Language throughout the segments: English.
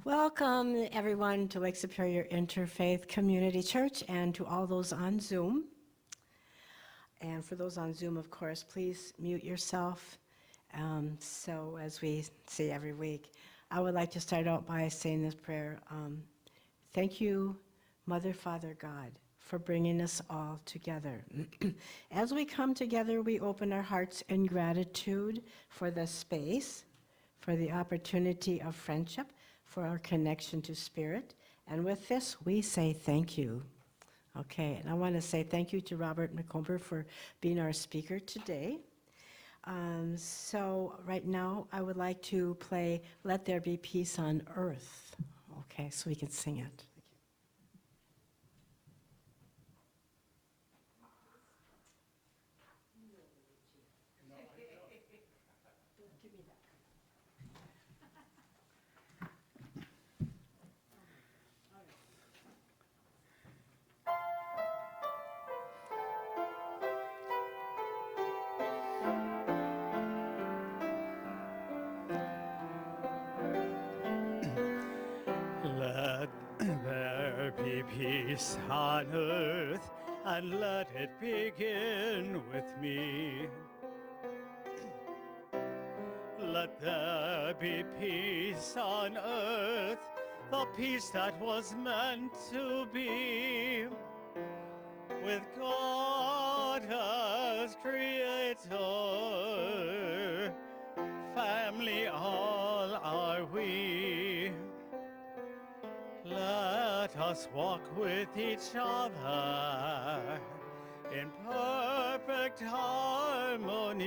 Welcome, everyone, to Lake Superior Interfaith Community Church and to all those on Zoom. And for those on Zoom, of course, please mute yourself. So, as we say every week, I would like to start out by saying this prayer. Thank you, Mother, Father, God, for bringing us all together. As we come together, we open our hearts in gratitude for the space, for the opportunity of friendship, for our connection to Spirit. And with this, we say thank you. Okay, and I want to say thank you to Robert Macomber for being our speaker today. So right now, I would like to play Let There Be Peace on Earth. Okay, so we can sing it. Let there be peace on earth, and let it begin with me. Let there be peace on earth, the peace that was meant to be, with God as creator, family all are we. Let us walk with each other in perfect harmony.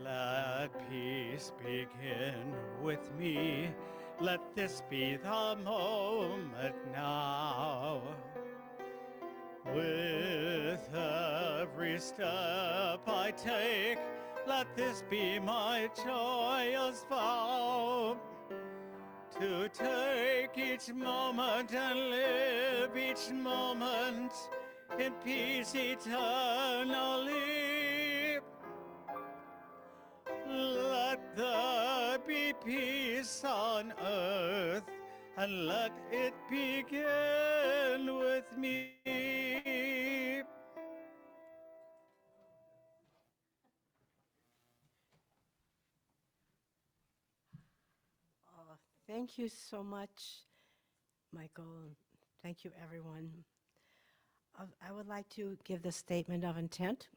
Let peace begin with me. Let this be the moment now. With every step I take, let this be my joyous vow. To take each moment and live each moment in peace eternally. Let there be peace on earth, and let it begin with me. Thank you so much, Michael. Thank you, everyone. I would like to give the statement of intent.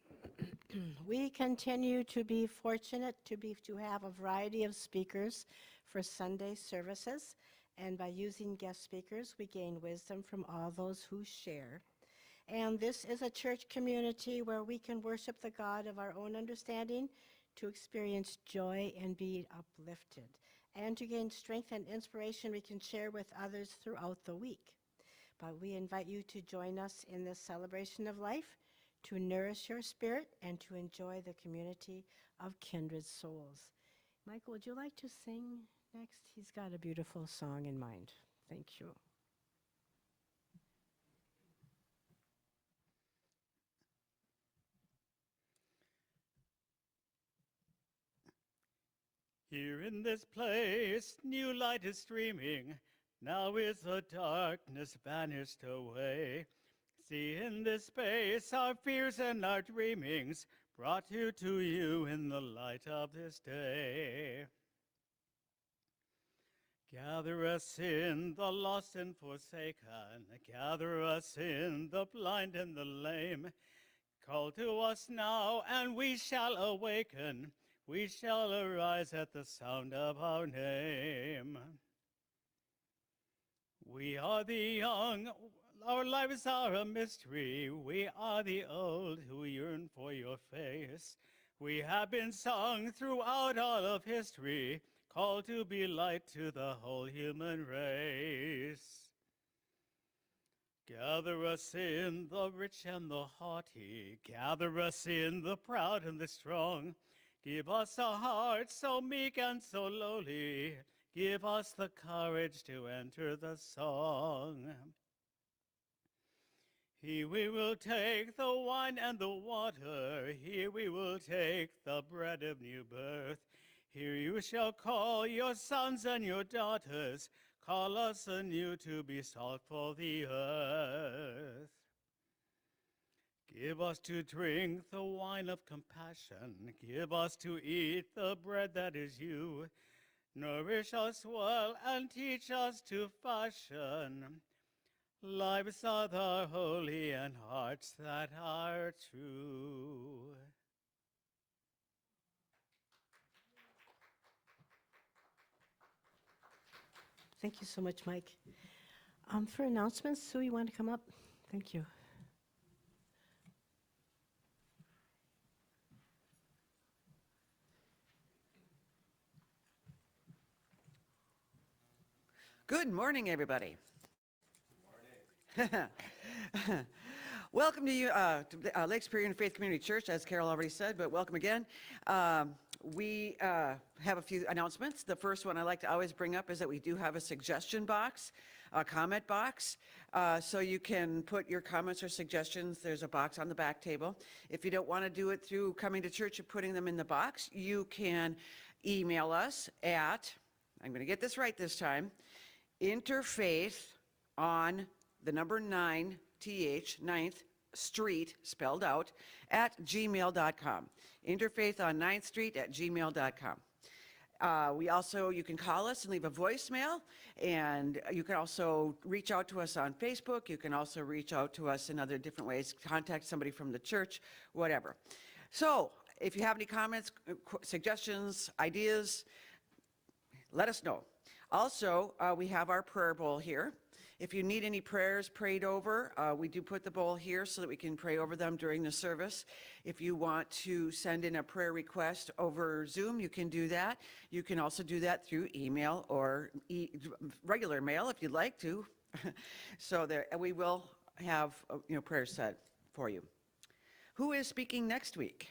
We continue to be fortunate to have a variety of speakers for Sunday services, and by using guest speakers, we gain wisdom from all those who share. And this is a church community where we can worship the God of our own understanding, to experience joy and be uplifted, and to gain strength and inspiration we can share with others throughout the week. But we invite you to join us in this celebration of life, to nourish your spirit and to enjoy the community of kindred souls. Michael, would you like to sing next? He's got a beautiful song in mind. Thank you. Here in this place, new light is streaming. Now is the darkness banished away. See in this space our fears and our dreamings, brought here to you in the light of this day. Gather us in, the lost and forsaken. Gather us in, the blind and the lame. Call to us now, and we shall awaken. We shall arise at the sound of our name. We are the young, our lives are a mystery. We are the old who yearn for your face. We have been sung throughout all of history, called to be light to the whole human race. Gather us in, the rich and the haughty. Gather us in, the proud and the strong. Give us a heart so meek and so lowly. Give us the courage to enter the song. Here we will take the wine and the water. Here we will take the bread of new birth. Here you shall call your sons and your daughters, call us anew to be salt for the earth. Give us to drink the wine of compassion, give us to eat the bread that is you. Nourish us well and teach us to fashion lives that are holy and hearts that are true. Thank you so much, Mike. For announcements, Sue, you want to come up? Thank you. Good morning, everybody. Good morning. Welcome to you to Lake Superior Interfaith Community Church, as Carol already said, but welcome again. We have a few announcements. The first one I like to always bring up is that we do have a suggestion box, a comment box, so you can put your comments or suggestions. There's a box on the back table. If you don't want to do it through coming to church and putting them in the box, you can email us at, I'm going to get this right this time, interfaith on the number 9, TH, 9th Street, spelled out, at gmail.com. Interfaith on 9th Street at gmail.com. You can call us and leave a voicemail, and you can also reach out to us on Facebook. You can also reach out to us in other different ways, contact somebody from the church, whatever. So if you have any comments, suggestions, ideas, let us know. Also, we have our prayer bowl here. If you need any prayers prayed over, we do put the bowl here so that we can pray over them during the service. If you want to send in a prayer request over Zoom, you can do that. You can also do that through email or regular mail if you'd like to. So we will have prayers said for you. Who is speaking next week?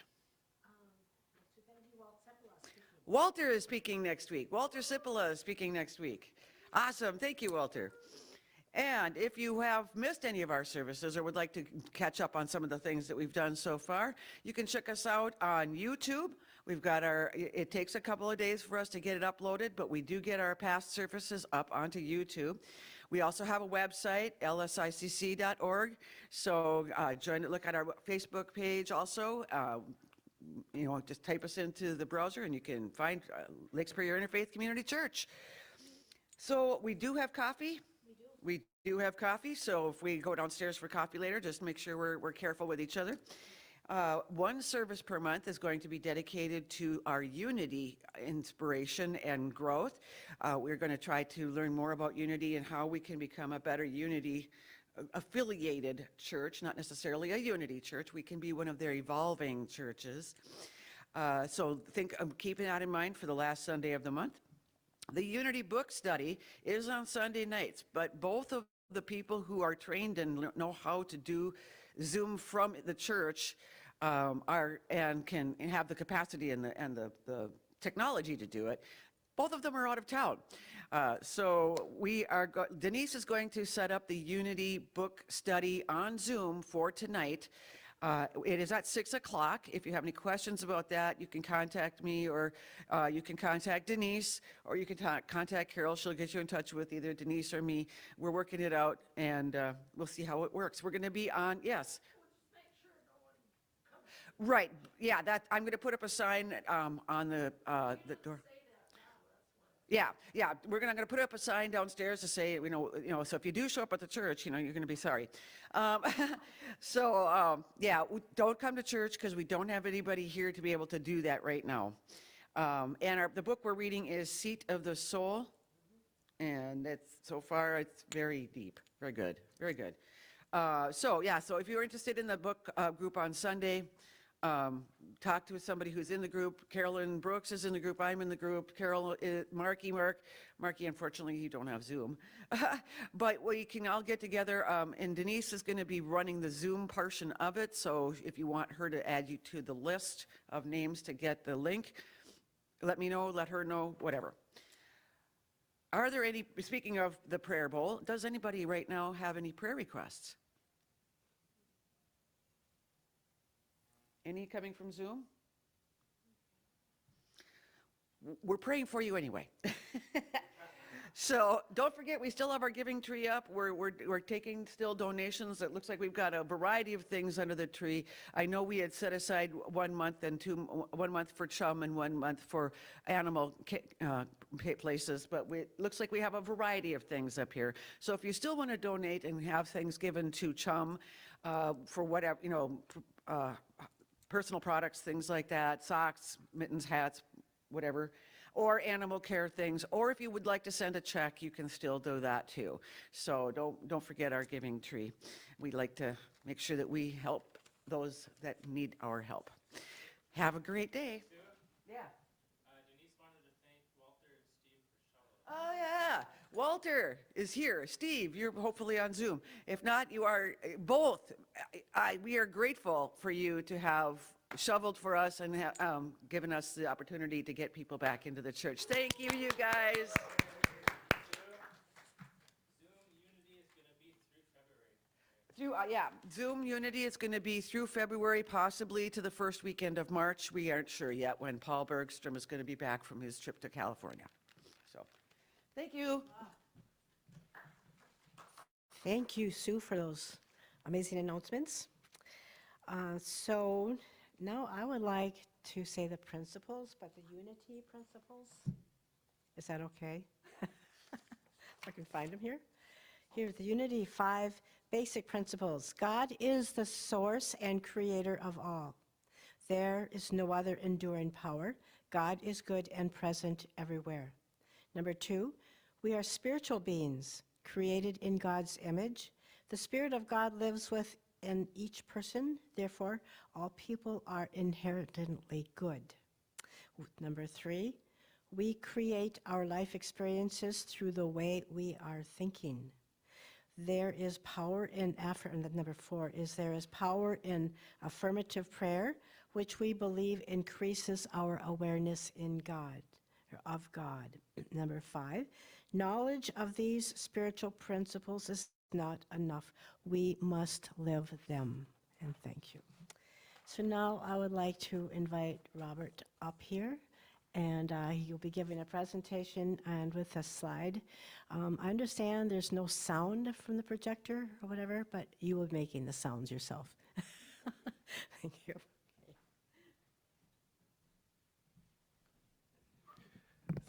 Walter is speaking next week. Walter Cipolla is speaking next week. Awesome. Thank you, Walter. And if you have missed any of our services or would like to catch up on some of the things that we've done so far, you can check us out on YouTube. We've got it takes a couple of days for us to get it uploaded, but we do get our past services up onto YouTube. We also have a website, LSICC.org. So look at our Facebook page also. Just type us into the browser and you can find Lake Superior Interfaith Community Church. So we do have coffee. We do have coffee, so if we go downstairs for coffee later, just make sure we're careful with each other. One service per month is going to be dedicated to our unity inspiration and growth. We're going to try to learn more about unity and how we can become a better unity affiliated church, not necessarily a unity church. We can be one of their evolving churches. So think of keeping that in mind for the last Sunday of the month. The Unity book study is on Sunday nights, but both of the people who are trained and know how to do Zoom from the church can have the capacity and the technology to do it. Both of them are out of town. So Denise is going to set up the Unity book study on Zoom for tonight. It is at 6 o'clock. If you have any questions about that, you can contact me, or you can contact Denise, or you can contact Carol. She'll get you in touch with either Denise or me. We're working it out, and we'll see how it works. We're going to be on, yes. Right, yeah, I'm going to put up a sign on the door. Yeah, we're going to put up a sign downstairs to say, so if you do show up at the church, you're going to be sorry. Don't come to church because we don't have anybody here to be able to do that right now. And the book we're reading is Seat of the Soul, and so far it's very deep, very good, very good. So if you're interested in the book group on Sunday, talk to somebody who's in the group. Carolyn Brooks is in the group. I'm in the group. Marky, unfortunately, you don't have Zoom. But we can all get together, and Denise is going to be running the Zoom portion of it. So if you want her to add you to the list of names to get the link, let me know, let her know, whatever. Are there any, speaking of the prayer bowl, does anybody right now have any prayer requests? Any coming from Zoom? we're praying for you anyway. So don't forget, we still have our giving tree up. We're taking still donations. It looks like we've got a variety of things under the tree. I know we had set aside 1 month and 1 month for chum and 1 month for animal places, but it looks like we have a variety of things up here. So if you still want to donate and have things given to chum for whatever, personal products, things like that, socks, mittens, hats, whatever, or animal care things, or if you would like to send a check, you can still do that too. So don't forget our giving tree. We like to make sure that we help those that need our help. Have a great day. Yeah. Denise wanted to thank Walter and Steve for Oh, yeah. Walter is here. Steve, you're hopefully on Zoom. If not, you are both. We are grateful for you to have shoveled for us and given us the opportunity to get people back into the church. Thank you, you guys. Zoom Unity is going to be through February, possibly to the first weekend of March. We aren't sure yet when Paul Bergstrom is going to be back from his trip to California. So, thank you. Thank you, Sue, for those amazing announcements. So now I would like to say the principles, but the unity principles. Is that okay? I can find them here. Here, the unity 5 basic principles. God is the source and creator of all. There is no other enduring power. God is good and present everywhere. Number 2, we are spiritual beings created in God's image. The Spirit of God lives within each person. Therefore, all people are inherently good. Number 3, we create our life experiences through the way we are thinking. There is power in number 4 is there is power in affirmative prayer, which we believe increases our awareness in God, or of God. Number 5, knowledge of these spiritual principles is not enough. We must live them. And thank you. So now I would like to invite Robert up here, and he'll be giving a presentation and with a slide. I understand there's no sound from the projector or whatever, but you will be making the sounds yourself. Thank you.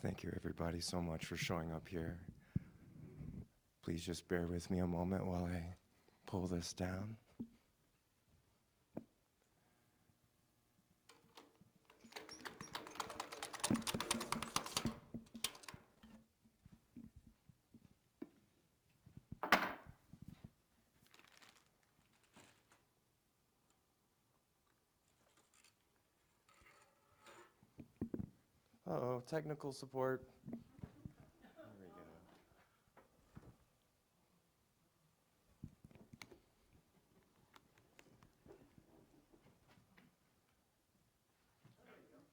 Thank you, everybody, so much for showing up here. Please just bear with me a moment while I pull this down. Uh-oh, technical support. There we go.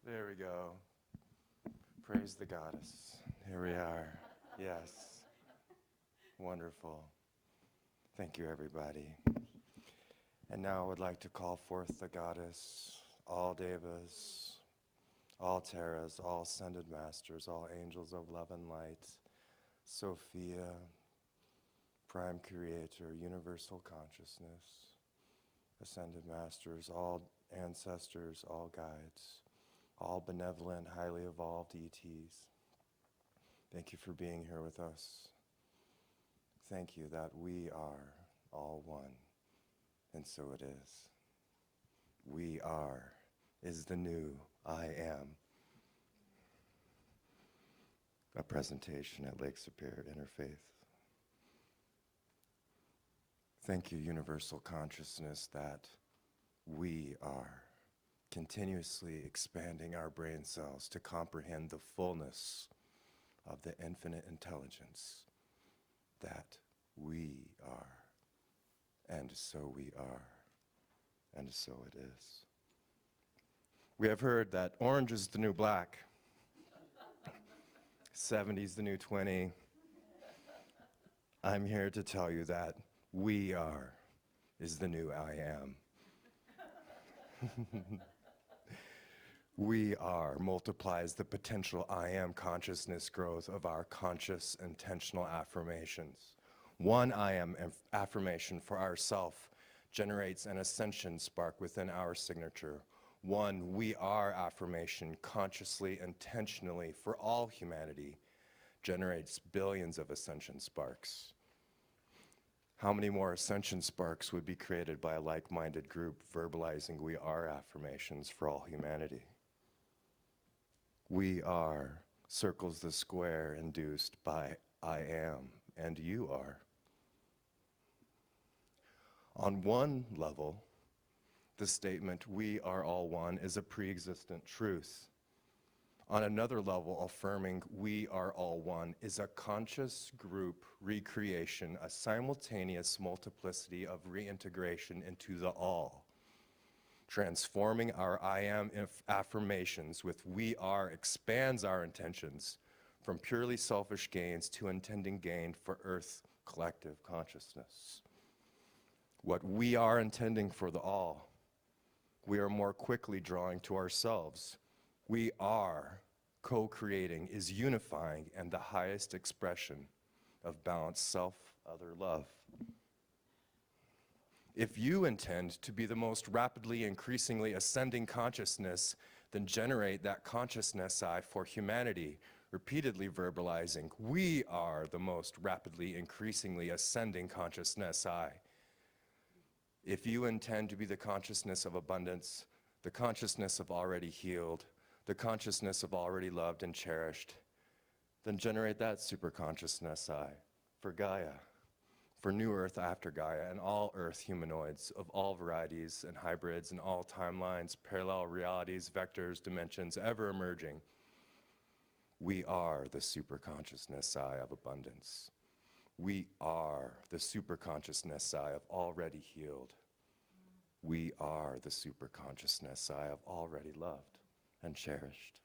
There we go. Praise the goddess. Here we are. Yes. Wonderful. Thank you, everybody. And now I would like to call forth the goddess, all devas, all terras, all ascended masters, all angels of love and light, Sophia, prime creator, universal consciousness, ascended masters, all ancestors, all guides, all benevolent, highly evolved ETs. Thank you for being here with us. Thank you that we are all one, and so it is. We are is the new I am. A presentation at Lake Superior Interfaith. Thank you, universal consciousness, that we are continuously expanding our brain cells to comprehend the fullness of the infinite intelligence that we are, and so we are, and so it is. We have heard that orange is the new black, 70's the new 20. I'm here to tell you that we are is the new I am. We are multiplies the potential I am consciousness growth of our conscious intentional affirmations. One I am affirmation for ourself generates an ascension spark within our signature. One we are affirmation consciously, intentionally for all humanity generates billions of ascension sparks. How many more ascension sparks would be created by a like-minded group verbalizing we are affirmations for all humanity? We are circles the square induced by I am and you are. On one level, the statement we are all one is a pre-existent truth. On another level, affirming we are all one is a conscious group recreation, a simultaneous multiplicity of reintegration into the all. Transforming our I am affirmations with we are expands our intentions from purely selfish gains to intending gain for Earth collective consciousness. What we are intending for the all, we are more quickly drawing to ourselves. We are co-creating, is unifying, and the highest expression of balanced self-other love. If you intend to be the most rapidly increasingly ascending consciousness, then generate that consciousness I for humanity, repeatedly verbalizing, we are the most rapidly increasingly ascending consciousness I. If you intend to be the consciousness of abundance, the consciousness of already healed, the consciousness of already loved and cherished, then generate that super consciousness I for Gaia, for New Earth after Gaia and all Earth humanoids of all varieties and hybrids and all timelines, parallel realities, vectors, dimensions, ever emerging. We are the super consciousness I of abundance. We are the super consciousness I of already healed. We are the super consciousness I of already loved and cherished.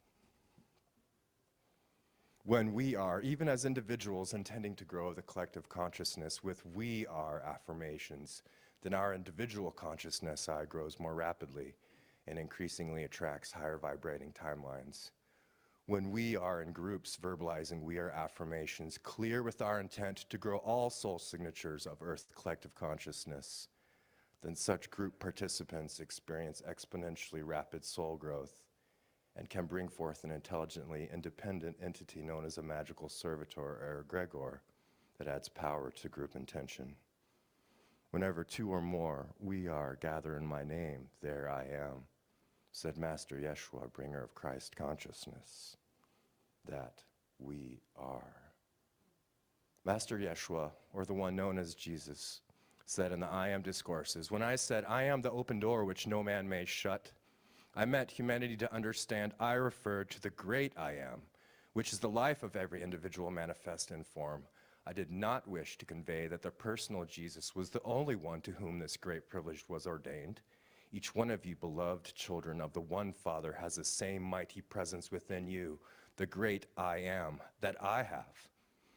When we are, even as individuals intending to grow the collective consciousness with we are affirmations, then our individual consciousness I grows more rapidly and increasingly attracts higher vibrating timelines. When we are in groups verbalizing we are affirmations, clear with our intent to grow all soul signatures of Earth collective consciousness, then such group participants experience exponentially rapid soul growth and can bring forth an intelligently independent entity known as a magical servitor or egregor that adds power to group intention. Whenever two or more we are gather in my name, there I am, said Master Yeshua, bringer of Christ consciousness, that we are. Master Yeshua, or the one known as Jesus, said in the I Am discourses, when I said, I am the open door which no man may shut, I meant humanity to understand I referred to the great I am, which is the life of every individual manifest in form. I did not wish to convey that the personal Jesus was the only one to whom this great privilege was ordained. Each one of you beloved children of the one Father has the same mighty presence within you, the great I am that I have,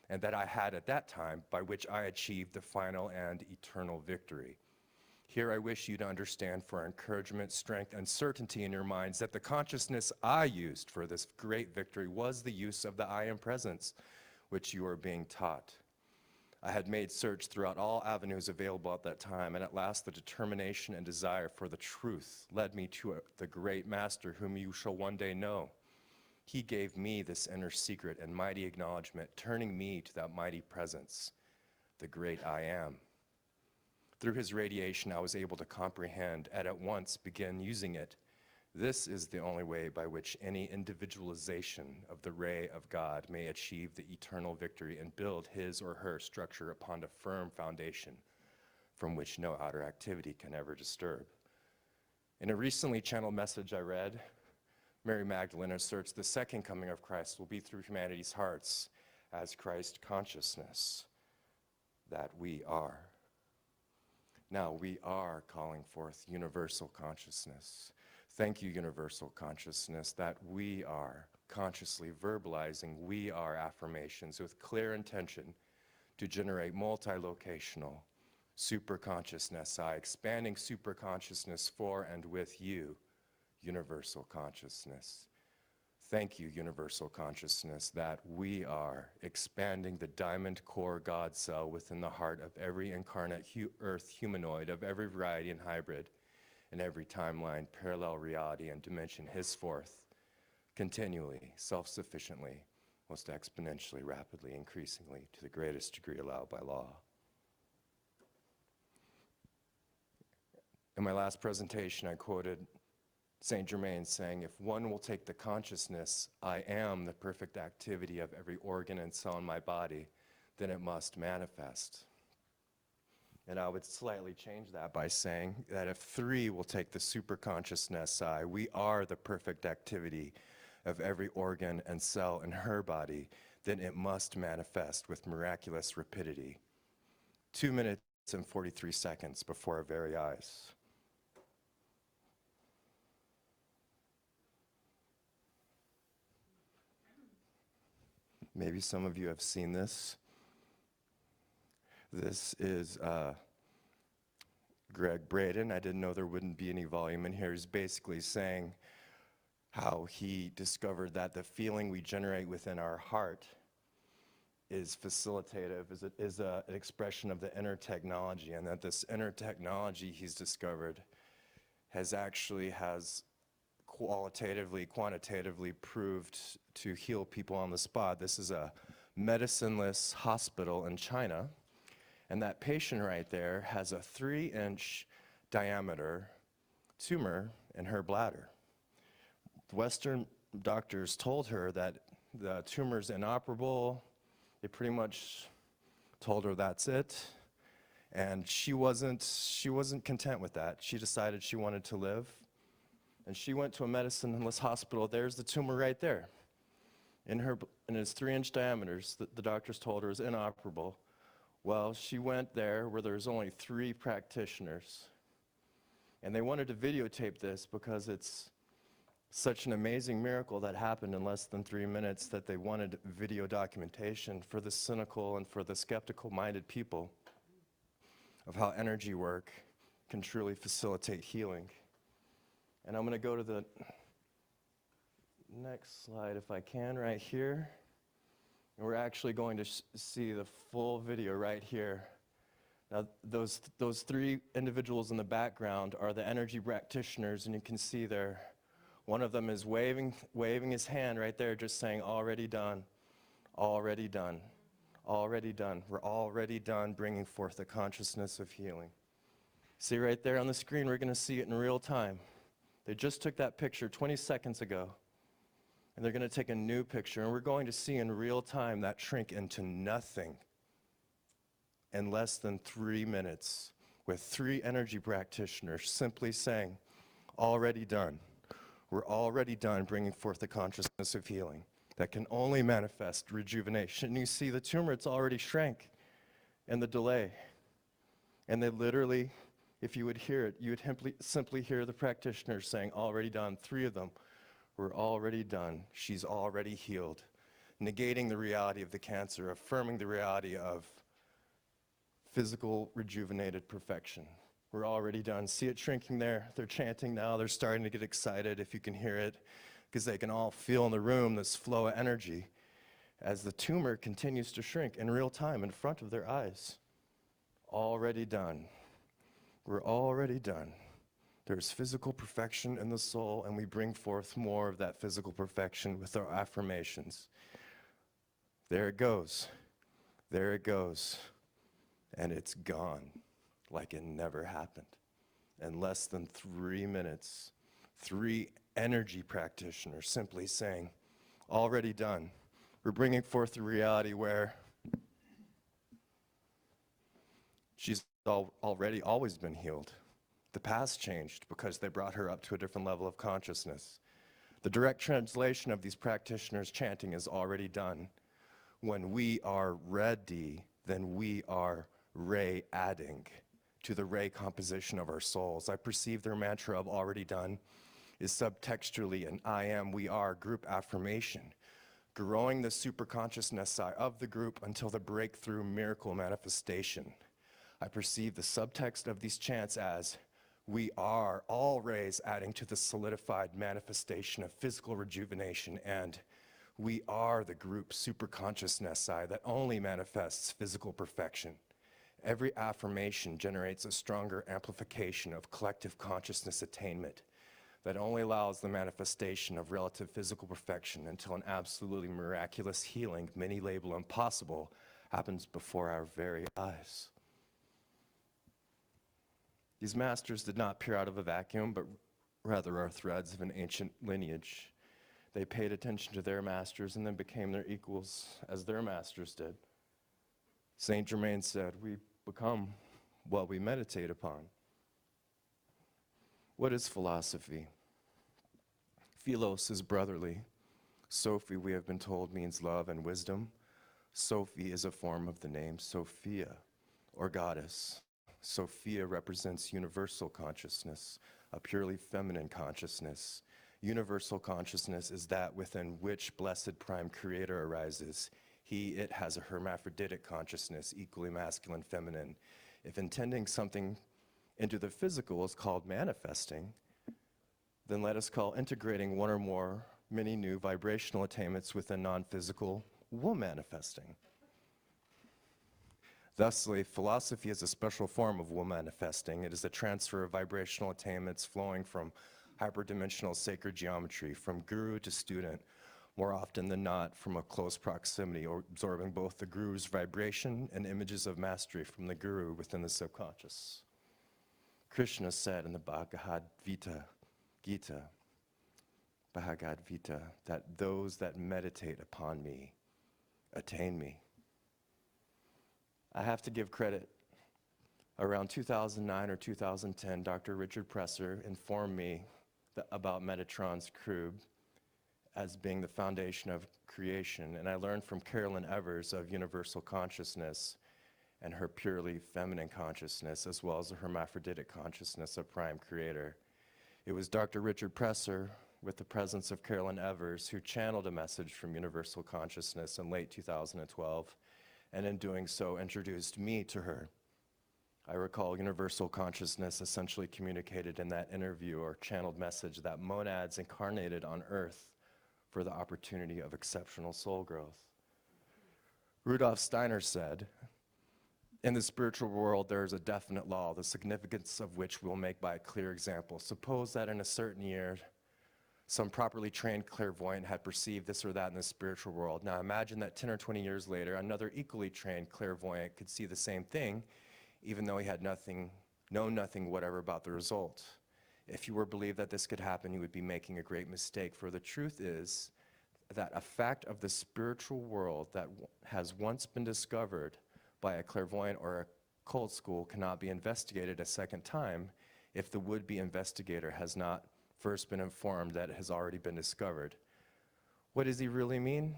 and that I had at that time, by which I achieved the final and eternal victory. Here I wish you to understand for encouragement, strength, and certainty in your minds that the consciousness I used for this great victory was the use of the I am presence, which you are being taught. I had made search throughout all avenues available at that time, and at last the determination and desire for the truth led me to the great Master whom you shall one day know. He gave me this inner secret and mighty acknowledgement, turning me to that mighty presence, the great I am. Through his radiation, I was able to comprehend and at once begin using it. This is the only way by which any individualization of the ray of God may achieve the eternal victory and build his or her structure upon a firm foundation from which no outer activity can ever disturb. In a recently channeled message I read, Mary Magdalene asserts the second coming of Christ will be through humanity's hearts as Christ consciousness, that we are. Now we are calling forth universal consciousness. Thank you, universal consciousness, that we are consciously verbalizing we are affirmations with clear intention to generate multi-locational super consciousness, expanding super consciousness for and with you, universal consciousness. Thank you, universal consciousness, that we are expanding the diamond core God cell within the heart of every incarnate earth humanoid of every variety and hybrid in every timeline, parallel reality, and dimension henceforth, continually, self-sufficiently, most exponentially, rapidly, increasingly, to the greatest degree allowed by law. In my last presentation, I quoted Saint Germain saying, if one will take the consciousness, I am the perfect activity of every organ and cell in my body, then it must manifest. And I would slightly change that by saying that if 3 will take the super consciousness I, we are the perfect activity of every organ and cell in her body, then it must manifest with miraculous rapidity. 2 minutes and 43 seconds before our very eyes. Maybe some of you have seen this. This is Greg Braden. I didn't know there wouldn't be any volume in here. He's basically saying how he discovered that the feeling we generate within our heart is facilitative, is an expression of the inner technology, and that this inner technology he's discovered has qualitatively, quantitatively proved to heal people on the spot. This is a medicineless hospital in China, and that patient right there has a 3-inch diameter tumor in her bladder. Western doctors told her that the tumor's inoperable. They pretty much told her that's it, and she wasn't content with that. She decided she wanted to live. And she went to a medicineless hospital. There's the tumor right there. In its 3-inch diameters, the doctors told her is inoperable. Well, she went there where there's only 3 practitioners. And they wanted to videotape this because it's such an amazing miracle that happened in less than 3 minutes that they wanted video documentation for the cynical and for the skeptical-minded people of how energy work can truly facilitate healing. And I'm going to go to the next slide if I can, right here. And we're actually going to see the full video right here. Now, those 3 individuals in the background are the energy practitioners, and you can see there, one of them is waving his hand right there, just saying, already done, already done, already done. We're already done bringing forth the consciousness of healing. See right there on the screen, we're going to see it in real time. They just took that picture 20 seconds ago, and they're going to take a new picture, and we're going to see in real time that shrink into nothing in less than 3 minutes with 3 energy practitioners simply saying, already done. We're already done bringing forth the consciousness of healing that can only manifest rejuvenation. You see the tumor, it's already shrank, and the delay. And they literally, if you would hear it, you would simply hear the practitioners saying, already done. 3 of them were already done. She's already healed. Negating the reality of the cancer, affirming the reality of physical rejuvenated perfection. We're already done. See it shrinking there. They're chanting now. They're starting to get excited, if you can hear it, because they can all feel in the room this flow of energy as the tumor continues to shrink in real time in front of their eyes. Already done. We're already done. There's physical perfection in the soul, and we bring forth more of that physical perfection with our affirmations. There it goes. There it goes. And it's gone like it never happened. In less than 3 minutes, 3 energy practitioners simply saying, already done. We're bringing forth the reality where she's already always been healed. The past changed because they brought her up to a different level of consciousness. The direct translation of these practitioners chanting is already done. When we are ready, then we are ray adding to the ray composition of our souls. I perceive their mantra of already done is subtextually an I am, we are group affirmation, growing the superconsciousness of the group until the breakthrough miracle manifestation. I perceive the subtext of these chants as We are all rays adding to the solidified manifestation of physical rejuvenation, and we are the group superconsciousness that only manifests physical perfection. Every affirmation generates a stronger amplification of collective consciousness attainment that only allows the manifestation of relative physical perfection until an absolutely miraculous healing many label impossible happens before our very eyes. These masters did not appear out of a vacuum, but rather are threads of an ancient lineage. They paid attention to their masters and then became their equals as their masters did. Saint Germain said, we become what we meditate upon. What is philosophy? Philos is brotherly. Sophie, we have been told, means love and wisdom. Sophie is a form of the name Sophia, or goddess. Sophia represents universal consciousness, a purely feminine consciousness. Universal consciousness is that within which blessed prime creator arises. It has a hermaphroditic consciousness, equally masculine, feminine. If intending something into the physical is called manifesting, then let us call integrating one or more many new vibrational attainments within non-physical manifesting. Thusly, philosophy is a special form of manifesting. It is a transfer of vibrational attainments flowing from hyperdimensional sacred geometry, from guru to student, more often than not from a close proximity, or absorbing both the guru's vibration and images of mastery from the guru within the subconscious. Krishna said in the Bhagavad Gita, that those that meditate upon me attain me. I have to give credit. Around 2009 or 2010, Dr. Richard Presser informed me about Metatron's cube as being the foundation of creation, and I learned from Carolyn Evers of universal consciousness and her purely feminine consciousness, as well as the hermaphroditic consciousness of prime creator. It was Dr. Richard Presser, with the presence of Carolyn Evers, who channeled a message from universal consciousness in late 2012, and in doing so introduced me to her. I recall universal consciousness essentially communicated in that interview or channeled message that monads incarnated on earth for the opportunity of exceptional soul growth. Rudolf Steiner said, in the spiritual world, there is a definite law, the significance of which we'll make by a clear example. Suppose that in a certain year, some properly trained clairvoyant had perceived this or that in the spiritual world. Now imagine that 10 or 20 years later, another equally trained clairvoyant could see the same thing, even though he had known nothing whatever about the result. If you were to believe that this could happen, you would be making a great mistake, for the truth is that a fact of the spiritual world that has once been discovered by a clairvoyant or a occult school cannot be investigated a second time if the would-be investigator has not first been informed that it has already been discovered. What does he really mean?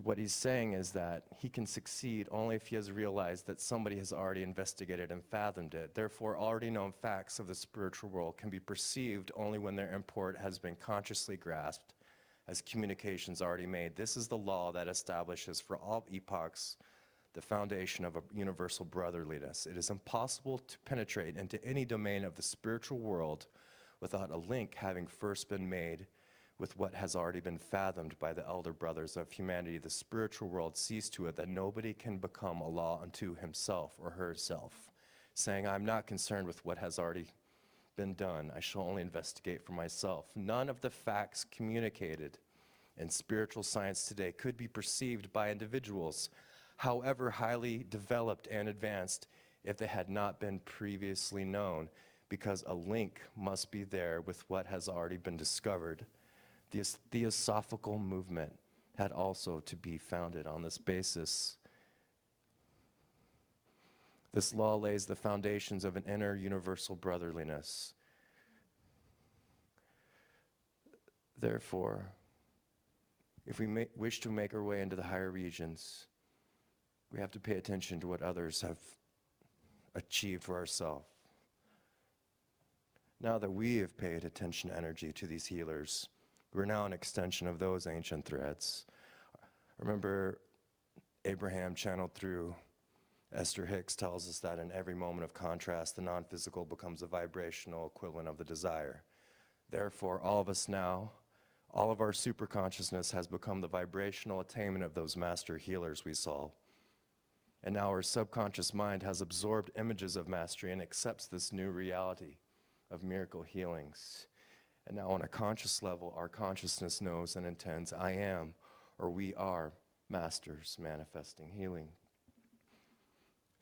What he's saying is that he can succeed only if he has realized that somebody has already investigated and fathomed it. Therefore, already known facts of the spiritual world can be perceived only when their import has been consciously grasped as communications already made. This is the law that establishes for all epochs the foundation of a universal brotherliness. It is impossible to penetrate into any domain of the spiritual world without a link having first been made with what has already been fathomed by the elder brothers of humanity. The spiritual world sees to it that nobody can become a law unto himself or herself, saying, I'm not concerned with what has already been done. I shall only investigate for myself. None of the facts communicated in spiritual science today could be perceived by individuals, however highly developed and advanced, if they had not been previously known, because a link must be there with what has already been discovered. The Theosophical movement had also to be founded on this basis. This law lays the foundations of an inner universal brotherliness. Therefore, if we wish to make our way into the higher regions, we have to pay attention to what others have achieved for ourselves. Now that we have paid attention energy to these healers, we're now an extension of those ancient threads. Remember, Abraham channeled through Esther Hicks tells us that in every moment of contrast, the non-physical becomes a vibrational equivalent of the desire. Therefore, all of us now, all of our superconsciousness has become the vibrational attainment of those master healers we saw. And now our subconscious mind has absorbed images of mastery and accepts this new reality of miracle healings. And now on a conscious level, our consciousness knows and intends, I am, or we are, masters manifesting healing.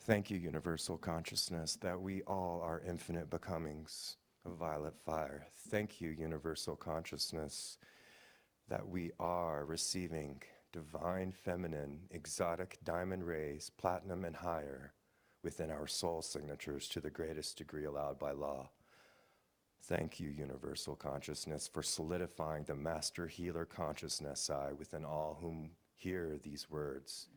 Thank you, universal consciousness, that we all are infinite becomings of violet fire. Thank you, universal consciousness, that we are receiving divine feminine, exotic diamond rays, platinum and higher, within our soul signatures to the greatest degree allowed by law. Thank you, universal consciousness, for solidifying the master healer consciousness I within all whom hear these words.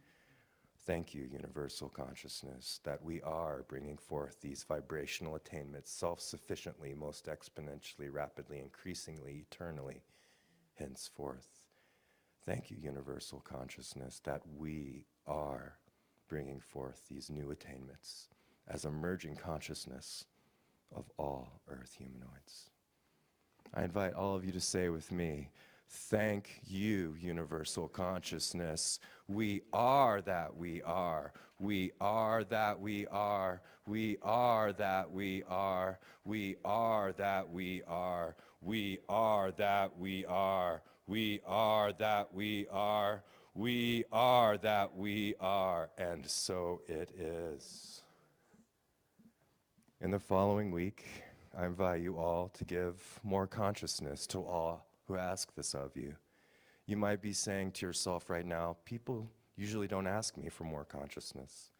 Thank you, universal consciousness, that we are bringing forth these vibrational attainments self-sufficiently, most exponentially, rapidly, increasingly, eternally, henceforth. Thank you, universal consciousness, that we are bringing forth these new attainments as emerging consciousness of all earth humanoids. I invite all of you to say with me, thank you, universal consciousness. We are that we are. We are that we are. We are that we are. We are that we are. We are that we are. We are that we are. We are that we are. And so it is. In the following week, I invite you all to give more consciousness to all who ask this of you. You might be saying to yourself right now, people usually don't ask me for more consciousness.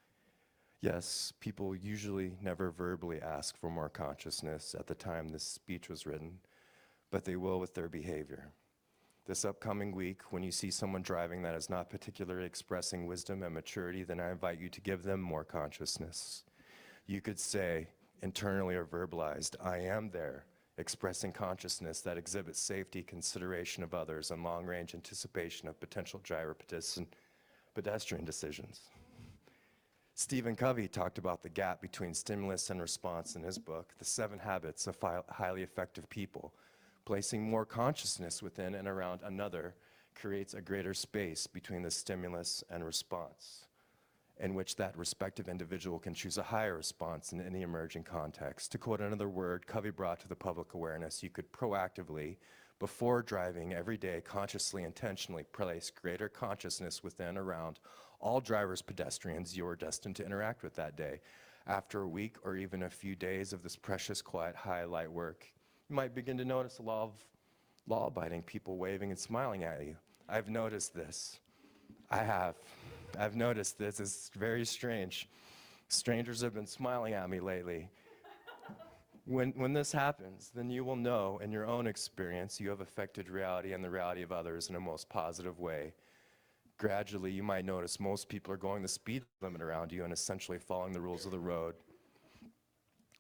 Yes, people usually never verbally ask for more consciousness at the time this speech was written, but they will with their behavior. This upcoming week, when you see someone driving that is not particularly expressing wisdom and maturity, then I invite you to give them more consciousness. You could say, internally or verbalized, I am there, expressing consciousness that exhibits safety, consideration of others, and long-range anticipation of potential driver pedestrian decisions. Stephen Covey talked about the gap between stimulus and response in his book, The 7 Habits of Highly Effective People. Placing more consciousness within and around another creates a greater space between the stimulus and response, in which that respective individual can choose a higher response in any emerging context. To quote another word Covey brought to the public awareness, you could proactively, before driving every day, consciously, intentionally place greater consciousness within, around all drivers, pedestrians you are destined to interact with that day. After a week or even a few days of this precious, quiet, highlight work, you might begin to notice a lot of law-abiding people waving and smiling at you. I've noticed this. I've noticed this. It's very strange. Strangers have been smiling at me lately. When this happens, then you will know in your own experience you have affected reality and the reality of others in a most positive way. Gradually, you might notice most people are going the speed limit around you and essentially following the rules of the road.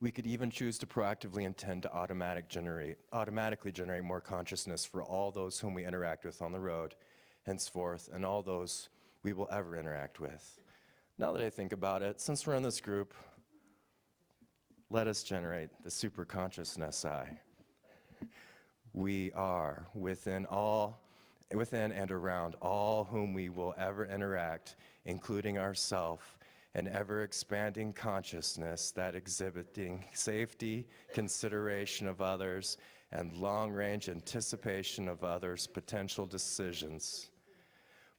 We could even choose to proactively intend to automatically generate more consciousness for all those whom we interact with on the road, henceforth, and all those we will ever interact with. Now that I think about it, since we're in this group, let us generate the super consciousness I. We are within and around all whom we will ever interact, including ourself, an ever-expanding consciousness that exhibiting safety, consideration of others, and long-range anticipation of others' potential decisions.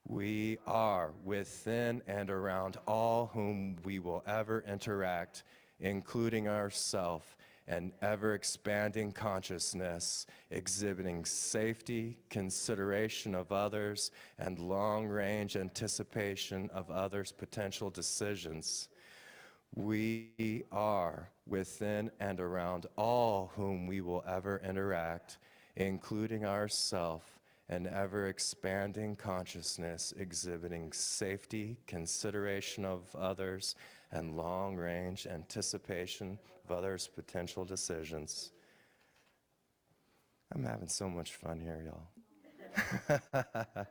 We are within and around all whom we will ever interact, including ourself, an ever-expanding consciousness exhibiting safety, consideration of others, and long-range anticipation of others' potential decisions. We are within and around all whom we will ever interact, including ourself, an ever-expanding consciousness exhibiting safety, consideration of others, and long-range anticipation of others' potential decisions. I'm having so much fun here, y'all.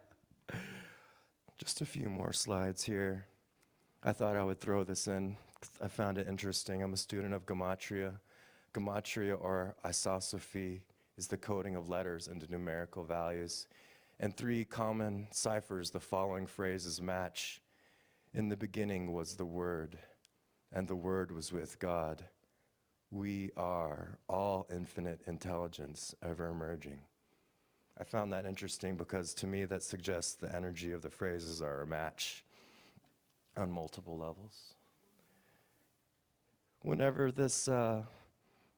Just a few more slides here. I thought I would throw this in. I found it interesting. I'm a student of Gematria. Gematria, or isosophy, is the coding of letters into numerical values. And three common ciphers the following phrases match. In the beginning was the Word, and the Word was with God. We are all infinite intelligence ever emerging. I found that interesting because to me that suggests the energy of the phrases are a match on multiple levels. Whenever this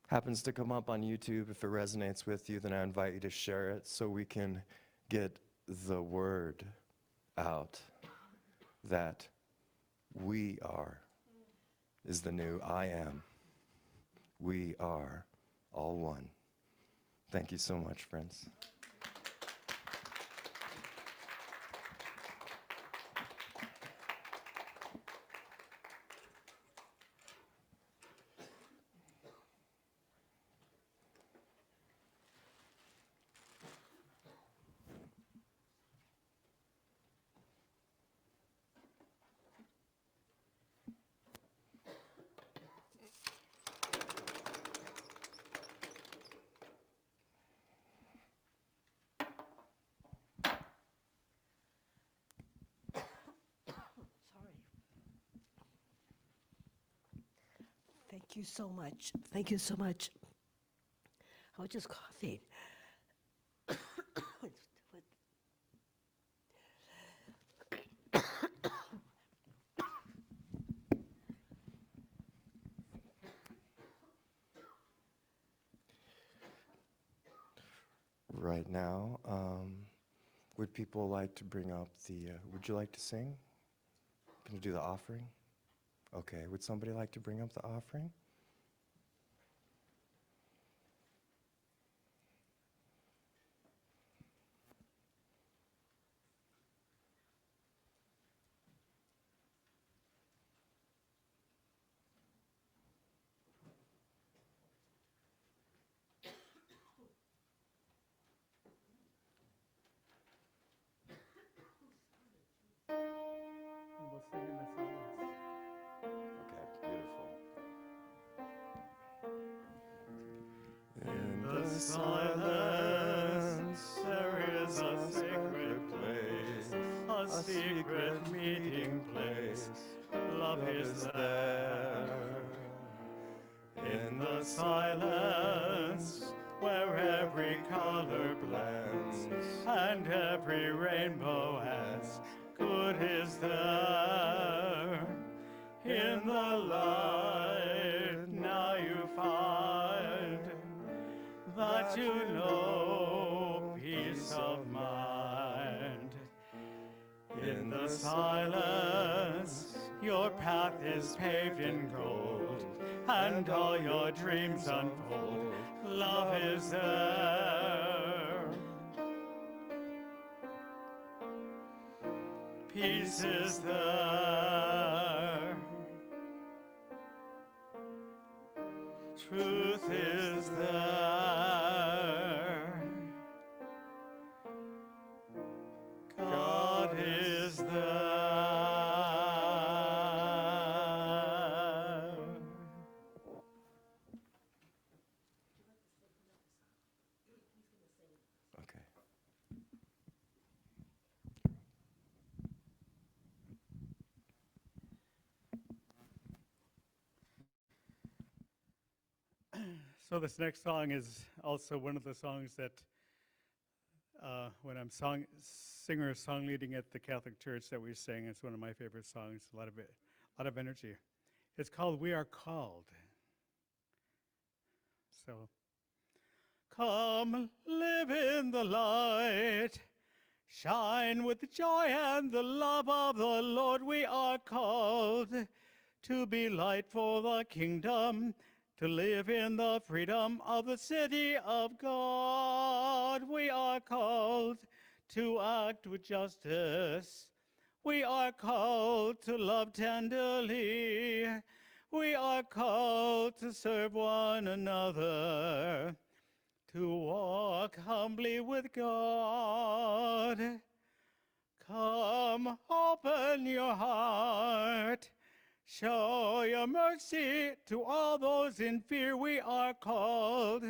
happens to come up on YouTube, if it resonates with you, then I invite you to share it so we can get the word out that we are is the new I am. We are all one. Thank you so much, friends. Sorry. Thank you so much. Thank you so much. I was just coughing. Right now, would people like to bring up would you like to sing? Can you do the offering? Okay, would somebody like to bring up the offering? We'll sing in the silence. Okay, beautiful. In the silence, there is a sacred place, a secret meeting place. Love is there. In the silence, where every color blends, and every rainbow ends, good is there. In the light, now you find that you know peace of mind. In the silence, your path is paved in gold, and all your dreams unfold. Love is there. Peace is there. Truth is there. God is there. Okay. So this next song is also one of the songs that when I'm song leading at the Catholic Church that we sing, it's one of my favorite songs. A lot of energy. It's called "We Are Called." So, come live in the light, shine with the joy and the love of the Lord. We are called to be light for the kingdom, to live in the freedom of the city of God. We are called to act with justice. We are called to love tenderly. We are called to serve one another, to walk humbly with God. Come, open your heart Show your mercy to all those in fear. We are called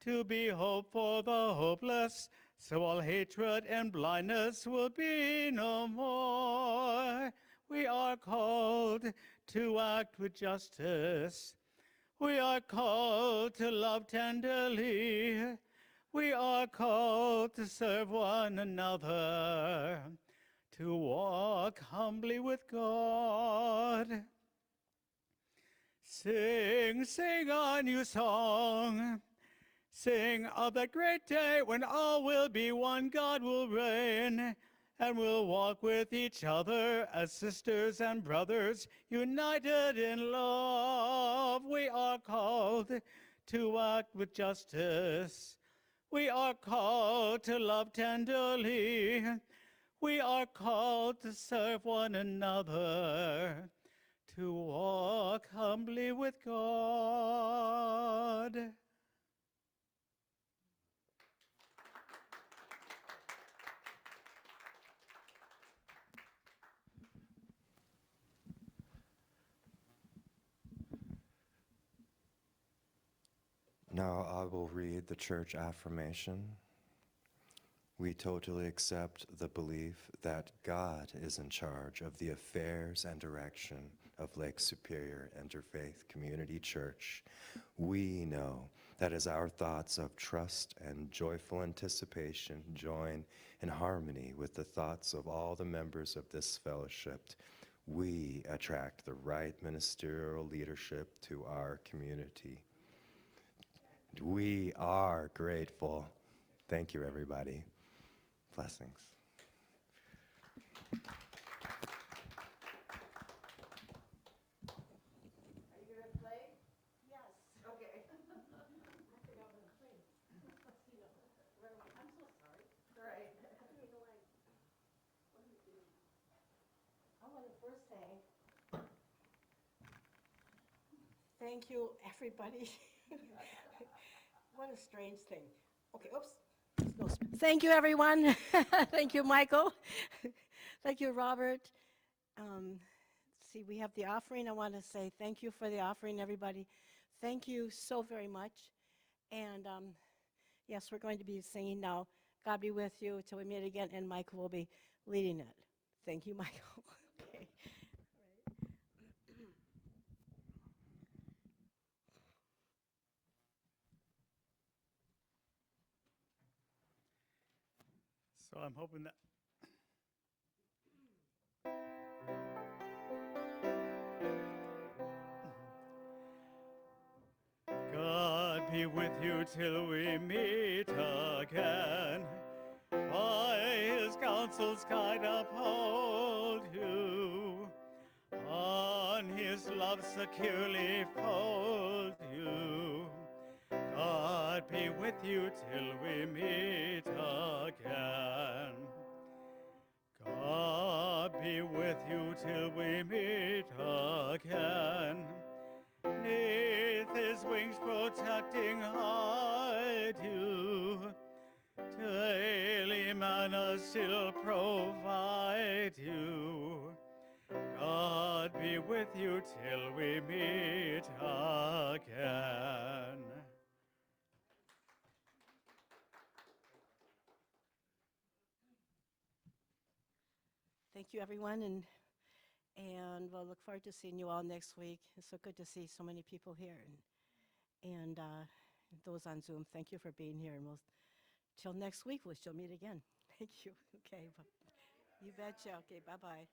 to be hope for the hopeless, so all hatred and blindness will be no more. We are called to act with justice. We are called to love tenderly. We are called to serve one another, to walk humbly with God. Sing, sing a new song. Sing of that great day when all will be one. God will reign, and we'll walk with each other as sisters and brothers, united in love. We are called to act with justice. We are called to love tenderly. We are called to serve one another, to walk humbly with God. Now I will read the church affirmation. We totally accept the belief that God is in charge of the affairs and direction of Lake Superior Interfaith Community Church. We know that as our thoughts of trust and joyful anticipation join in harmony with the thoughts of all the members of this fellowship, we attract the right ministerial leadership to our community. We are grateful. Thank you, everybody. Blessings. Are you going to play? Yes. Okay. I think I'm going to play. I'm so sorry. All right. I want to first say thank you, everybody. What a strange thing. Okay, oops. Thank you, everyone. Thank you, Michael. Thank you, Robert. See, we have the offering. I want to say thank you for the offering, everybody. Thank you so very much. And yes, we're going to be singing now, God be with you till we meet again, and Michael will be leading it. Thank you, Michael. Okay. So I'm hoping that God be with you till we meet again. By his counsel's guide uphold you. On his love securely fold you. God be with you till we meet again. God be with you till we meet again. Neath his wings protecting hide you. Daily manna still provide you. God be with you till we meet again. Thank you, everyone, and we'll look forward to seeing you all next week. It's so good to see so many people here, and those on Zoom. Thank you for being here, and we'll till next week. We'll still meet again. Thank you. Okay, you betcha. Okay, bye bye.